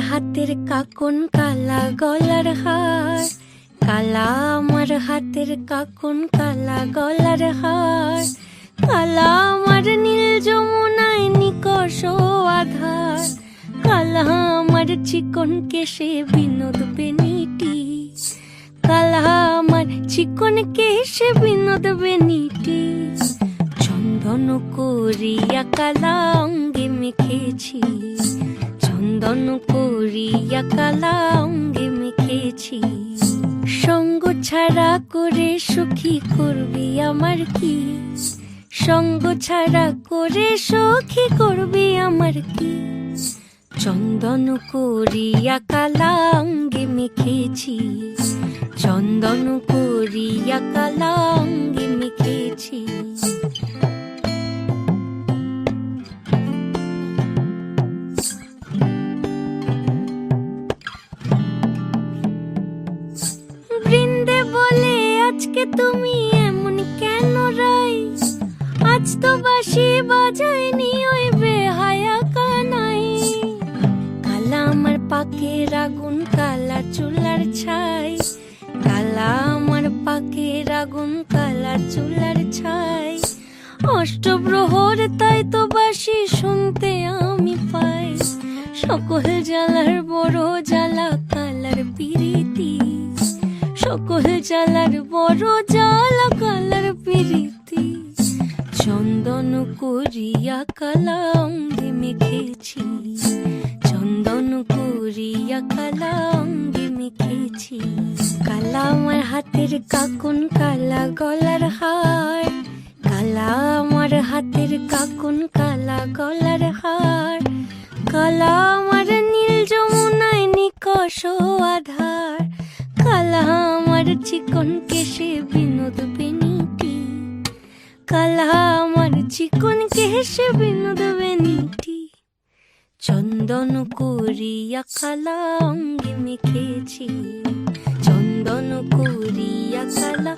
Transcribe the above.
হাতের কাকন কালা গলার হার, কালা আমার হাতের কাকন কালা গলার হার, কালা আমার নীল যমুনায় নিকষ আধার, কালা আমার চিকন কেশে বিনোদ বেনিটি, কালা আমার চিকন কেশে বিনোদ বেনিটি, চন্দন করিয়া কালা অঙ্গে মেখেছি, চন্দন করিয়া কালা অঙ্গে মেখেছি, সঙ্গ ছাড়া করে সুখী করবি আমার কি, সঙ্গ ছাড়া করে সখী করবি আমার কি, চন্দন করিয়া কালা অঙ্গে মেখেছি, চন্দন করিয়া কালা অঙ্গে মেখেছি। বৃন্দে বলে আজকে তুমি এমন কেন রাই, আজ তো বাঁশি বাজায়নি ওই বেহায়া কানাই, কালা আমার পাকের আগুন কালা চুলার ছাই, কালা আমার পাকের আগুন কালা চুলার ছাই, অষ্টপ্রহর তাই তো বাঁশি শুনতে আমি পাই, সকল জ্বালার বড় জ্বালা কালার পিরিতি, সকল জ্বালার বড় জ্বালা কালার পিরিতি, চন্দন করিয়া কালা অঙ্গে মেখেছি, চন্দন করিয়া কালা অঙ্গে মেখেছি, কালা আমার হাতের কাকন কালা গলার হার, কালা আমার হাতের কাকন কালা গলার হার, কালা আমার নীল যমুনায় নিকষ আধার, কালা আমার চিকন কেশে বিনোদ বেনিটি, কালা আমার চিকন কেশে বিনোদ বেনিটি, চন্দন করিয়া কালা অঙ্গে মেখেছি, চন্দন করিয়া কালা